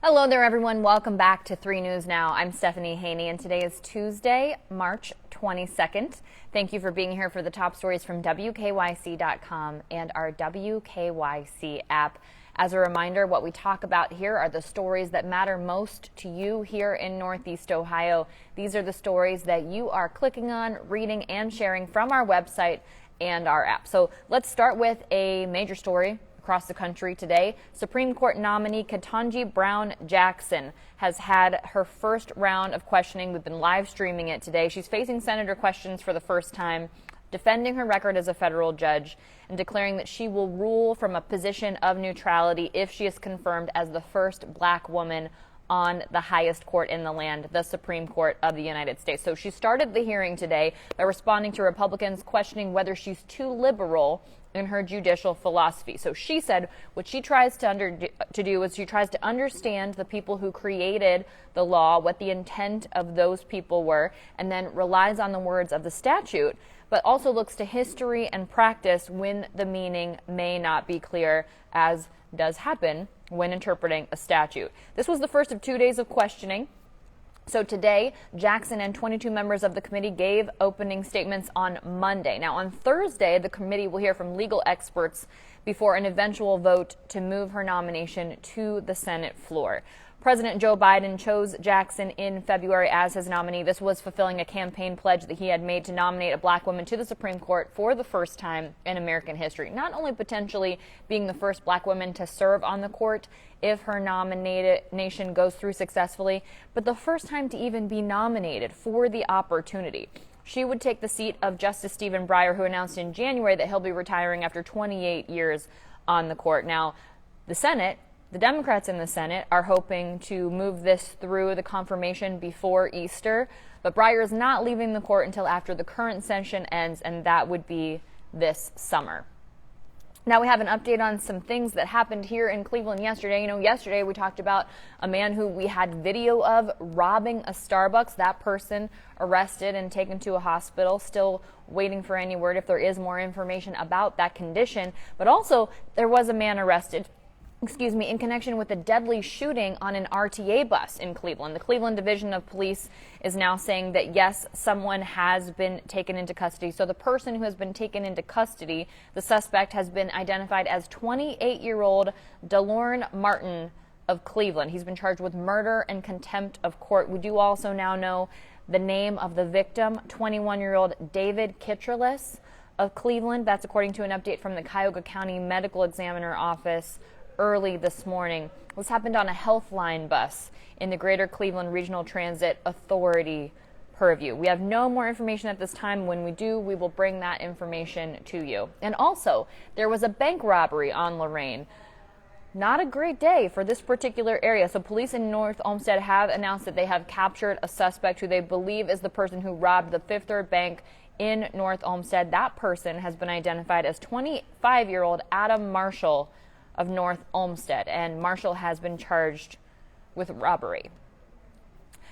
Hello there, everyone. Welcome back to 3 News Now. I'm Stephanie Haney, and today is Tuesday, March 22nd. Thank you for being here for the top stories from WKYC.com and our WKYC app. As a reminder, what we talk about here are the stories that matter most to you here in Northeast Ohio. These are the stories that you are clicking on, reading, and sharing from our website and our app. So let's start with a major story across the country today. Supreme Court nominee Ketanji Brown Jackson has had her first round of questioning. We've been live streaming it today. She's facing senator questions for the first time, defending her record as a federal judge and declaring that she will rule from a position of neutrality if she is confirmed as the first black woman on the highest court in the land, the Supreme Court of the United States. So she started the hearing today by responding to Republicans questioning whether she's too liberal in her judicial philosophy. So she said what she tries to do is she tries to understand the people who created the law, what the intent of those people were, and then relies on the words of the statute, but also looks to history and practice when the meaning may not be clear, as does happen when interpreting a statute. This was the first of 2 days of questioning. So today, Jackson and 22 members of the committee gave opening statements on Monday. Now, on Thursday, the committee will hear from legal experts before an eventual vote to move her nomination to the Senate floor. President Joe Biden chose Jackson in February as his nominee. This was fulfilling a campaign pledge that he had made to nominate a black woman to the Supreme Court for the first time in American history. Not only potentially being the first black woman to serve on the court if her nomination goes through successfully, but the first time to even be nominated for the opportunity. She would take the seat of Justice Stephen Breyer, who announced in January that he'll be retiring after 28 years on the court. Now, the Democrats in the Senate are hoping to move this through the confirmation before Easter, but Breyer is not leaving the court until after the current session ends, and that would be this summer. Now we have an update on some things that happened here in Cleveland yesterday. Yesterday we talked about a man who we had video of robbing a Starbucks. That person arrested and taken to a hospital, still waiting for any word if there is more information about that condition. But also there was a man arrested in connection with a deadly shooting on an RTA bus in Cleveland. The Cleveland Division of Police is now saying that, yes, someone has been taken into custody. So the person who has been taken into custody, the suspect, has been identified as 28-year-old DeLorne Martin of Cleveland. He's been charged with murder and contempt of court. We do also now know the name of the victim, 21-year-old David Kitralis of Cleveland. That's according to an update from the Cuyahoga County Medical Examiner Office early this morning. This happened on a Healthline bus in the Greater Cleveland Regional Transit Authority purview. We have no more information at this time. When we do, we will bring that information to you. And also, there was a bank robbery on Lorraine. Not a great day for this particular area. So police in North Olmsted have announced that they have captured a suspect who they believe is the person who robbed the Fifth Third Bank in North Olmsted. That person has been identified as 25-year-old Adam Marshall of North Olmsted, and Marshall has been charged with robbery.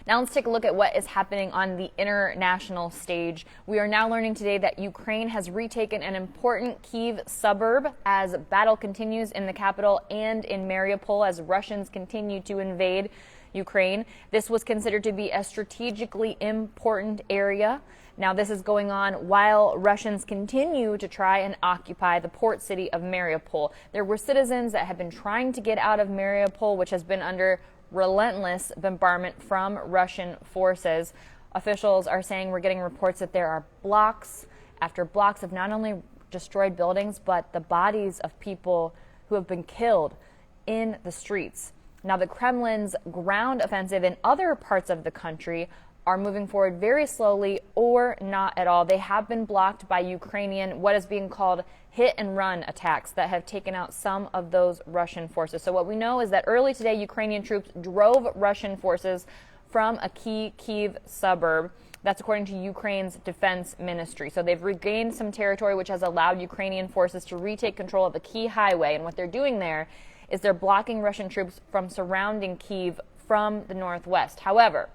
Now let's take a look at what is happening on the international stage. We are now learning today that Ukraine has retaken an important Kyiv suburb as battle continues in the capital and in Mariupol as Russians continue to invade Ukraine. This was considered to be a strategically important area. Now, this is going on while Russians continue to try and occupy the port city of Mariupol. There were citizens that have been trying to get out of Mariupol, which has been under relentless bombardment from Russian forces. Officials are saying we're getting reports that there are blocks after blocks of not only destroyed buildings, but the bodies of people who have been killed in the streets. Now, the Kremlin's ground offensive in other parts of the country are moving forward very slowly or not at all. They have been blocked by Ukrainian, what is being called hit and run attacks that have taken out some of those Russian forces. So what we know is that early today, Ukrainian troops drove Russian forces from a key Kyiv suburb. That's according to Ukraine's defense ministry. So they've regained some territory, which has allowed Ukrainian forces to retake control of a key highway. And what they're doing there is they're blocking Russian troops from surrounding Kyiv from the northwest. However,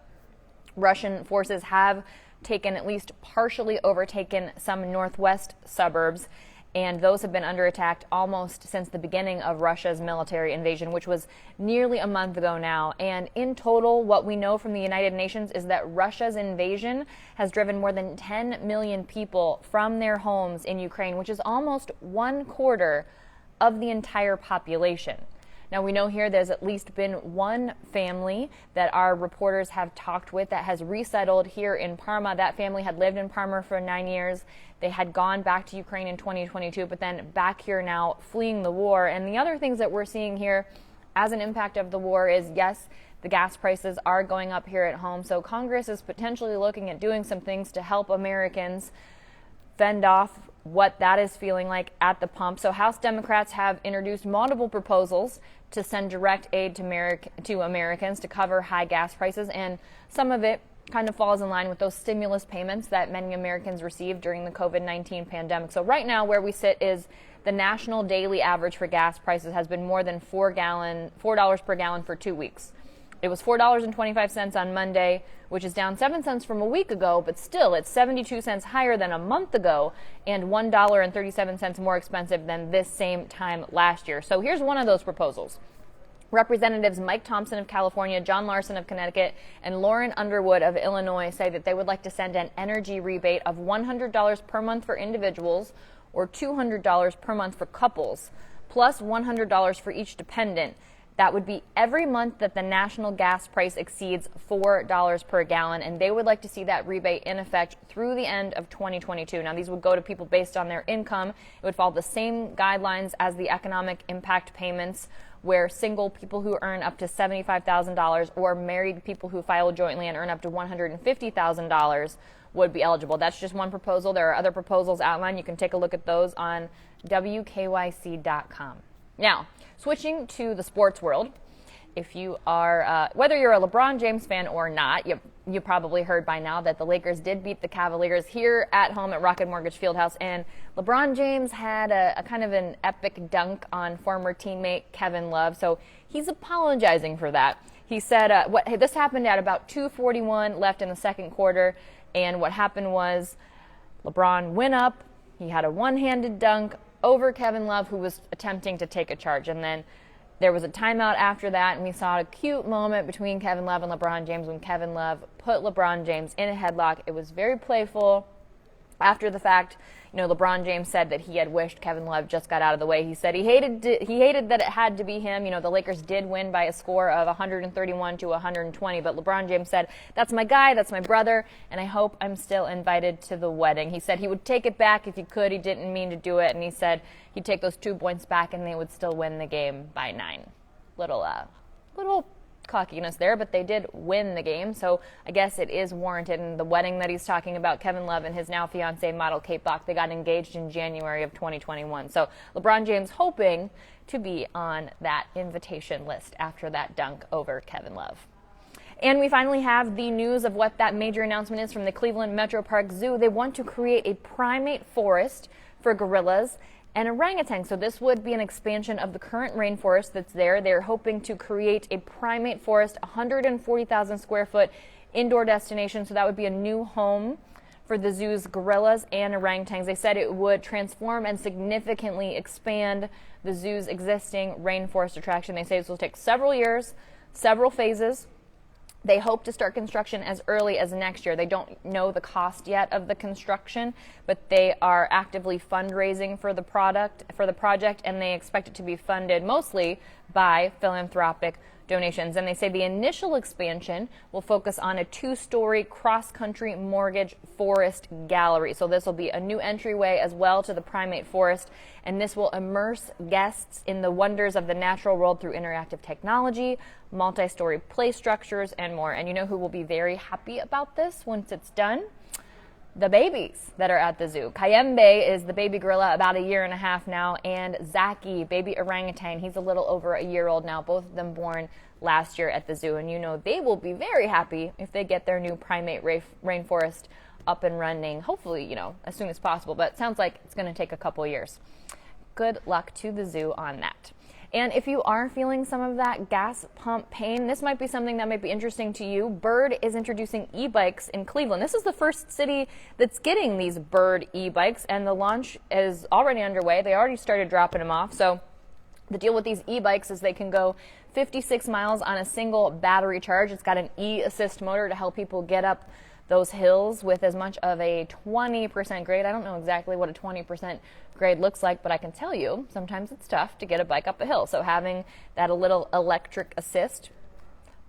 Russian forces have at least partially overtaken some northwest suburbs, and those have been under attack almost since the beginning of Russia's military invasion, which was nearly a month ago now. And in total, what we know from the United Nations is that Russia's invasion has driven more than 10 million people from their homes in Ukraine, which is almost 1/4 of the entire population. Now, we know here there's at least been one family that our reporters have talked with that has resettled here in Parma. That family had lived in Parma for 9 years. They had gone back to Ukraine in 2022, but then back here now fleeing the war. And the other things that we're seeing here as an impact of the war is, yes, the gas prices are going up here at home. So Congress is potentially looking at doing some things to help Americans fend off what that is feeling like at the pump. So House Democrats have introduced multiple proposals to send direct aid to Americans to cover high gas prices, and some of it kind of falls in line with those stimulus payments that many Americans received during the COVID-19 pandemic. So right now where we sit is the national daily average for gas prices has been more than $4 per gallon for 2 weeks. It was $4.25 on Monday, which is down 7 cents from a week ago, but still it's 72 cents higher than a month ago and $1.37 more expensive than this same time last year. So here's one of those proposals. Representatives Mike Thompson of California, John Larson of Connecticut, and Lauren Underwood of Illinois say that they would like to send an energy rebate of $100 per month for individuals or $200 per month for couples, plus $100 for each dependent. That would be every month that the national gas price exceeds $4 per gallon, and they would like to see that rebate in effect through the end of 2022. Now, these would go to people based on their income. It would follow the same guidelines as the economic impact payments, where single people who earn up to $75,000 or married people who file jointly and earn up to $150,000 would be eligible. That's just one proposal. There are other proposals outlined. You can take a look at those on WKYC.com. Now, switching to the sports world, if you are, whether you're a LeBron James fan or not, you probably heard by now that the Lakers did beat the Cavaliers here at home at Rocket Mortgage Fieldhouse, and LeBron James had a kind of an epic dunk on former teammate Kevin Love, so he's apologizing for that. He said this happened at about 2:41 left in the second quarter, and what happened was LeBron went up, he had a one-handed dunk over Kevin Love, who was attempting to take a charge. And then there was a timeout after that, and we saw a cute moment between Kevin Love and LeBron James when Kevin Love put LeBron James in a headlock. It was very playful. After the fact, LeBron James said that he had wished Kevin Love just got out of the way. He said he hated that it had to be him. The Lakers did win by a score of 131 to 120, but LeBron James said, "That's my guy, that's my brother, and I hope I'm still invited to the wedding." He said he would take it back if he could. He didn't mean to do it, and he said he'd take those 2 points back and they would still win the game by 9. Little cockiness there, but they did win the game, so I guess it is warranted. And the wedding that he's talking about, Kevin Love and his now fiancee model Kate Bach, they got engaged in January of 2021. So LeBron James hoping to be on that invitation list after that dunk over Kevin Love. And we finally have the news of what that major announcement is from the Cleveland Metro Park Zoo. They want to create a primate forest for gorillas and orangutan. So this would be an expansion of the current rainforest that's there. They're hoping to create a primate forest, 140,000 square foot indoor destination. So that would be a new home for the zoo's gorillas and orangutans. They said it would transform and significantly expand the zoo's existing rainforest attraction. They say this will take several years, several phases. They hope to start construction as early as next year. They don't know the cost yet of the construction, but they are actively fundraising for the project, and they expect it to be funded mostly by philanthropic donations. And they say the initial expansion will focus on a 2-story cross-country mortgage forest gallery. So this will be a new entryway as well to the primate forest, and this will immerse guests in the wonders of the natural world through interactive technology, multi-story play structures, and more. And you know who will be very happy about this once it's done? The babies that are at the zoo. Kayembe is the baby gorilla, about 1.5 years now, and Zaki, baby orangutan, he's a little over 1 year old now, both of them born last year at the zoo. And they will be very happy if they get their new primate rainforest up and running, hopefully, as soon as possible, but it sounds like it's going to take a couple years. Good luck to the zoo on that. And if you are feeling some of that gas pump pain, this might be something that might be interesting to you. Bird is introducing e-bikes in Cleveland. This is the first city that's getting these Bird e-bikes, and the launch is already underway. They already started dropping them off. So the deal with these e-bikes is they can go 56 miles on a single battery charge. It's got an e-assist motor to help people get up those hills with as much of a 20% grade. I don't know exactly what a 20% grade looks like, but I can tell you sometimes it's tough to get a bike up a hill. So having that a little electric assist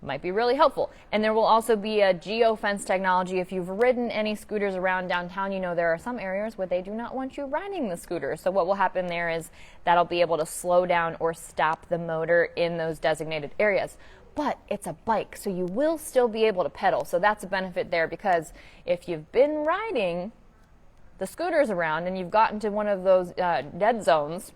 might be really helpful. And there will also be a geofence technology. If you've ridden any scooters around downtown, you know there are some areas where they do not want you riding the scooter. So what will happen there is that'll be able to slow down or stop the motor in those designated areas. But it's a bike, so you will still be able to pedal. So that's a benefit there, because if you've been riding the scooters around and you've gotten to one of those dead zones,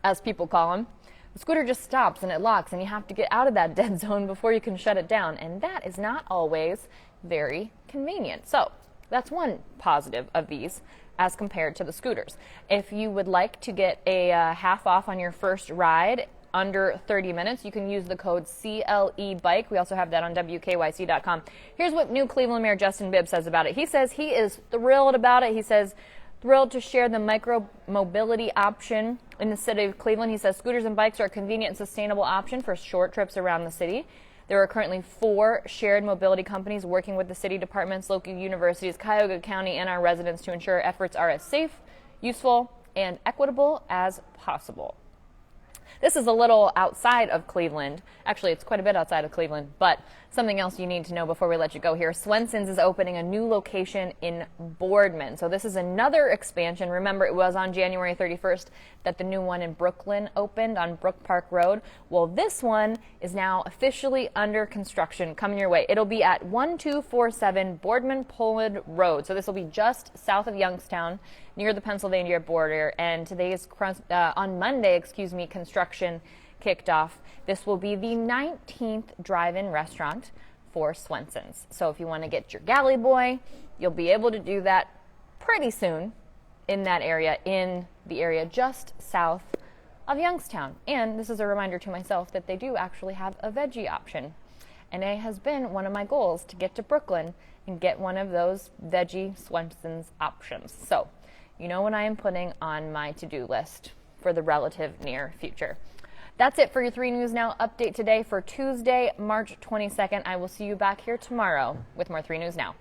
as people call them, the scooter just stops and it locks, and you have to get out of that dead zone before you can shut it down. And that is not always very convenient. So that's one positive of these as compared to the scooters. If you would like to get a half off on your first ride, under 30 minutes, you can use the code CLEBIKE. We also have that on WKYC.com. Here's what new Cleveland Mayor Justin Bibb says about it. He says he is thrilled about it. He says, thrilled to share the micro-mobility option in the city of Cleveland. He says scooters and bikes are a convenient and sustainable option for short trips around the city. There are currently 4 shared mobility companies working with the city departments, local universities, Cuyahoga County, and our residents to ensure efforts are as safe, useful, and equitable as possible. This is a little outside of Cleveland. Actually, it's quite a bit outside of Cleveland, but something else you need to know before we let you go here. Swensons is opening a new location in Boardman. So this is another expansion. Remember, it was on January 31st that the new one in Brooklyn opened on Brook Park Road. Well, this one is now officially under construction, coming your way. It'll be at 1247 Boardman Poland Road. So this will be just south of Youngstown, near the Pennsylvania border. And today's on Monday, construction kicked off. This will be the 19th drive-in restaurant for Swensons. So if you want to get your galley boy, you'll be able to do that pretty soon in that area, in the area just south of Youngstown. And this is a reminder to myself that they do actually have a veggie option. And it has been one of my goals to get to Brooklyn and get one of those veggie Swensons options. So you know what I am putting on my to-do list for the relative near future. That's it for your 3 News Now update today for Tuesday, March 22nd. I will see you back here tomorrow with more 3 News Now.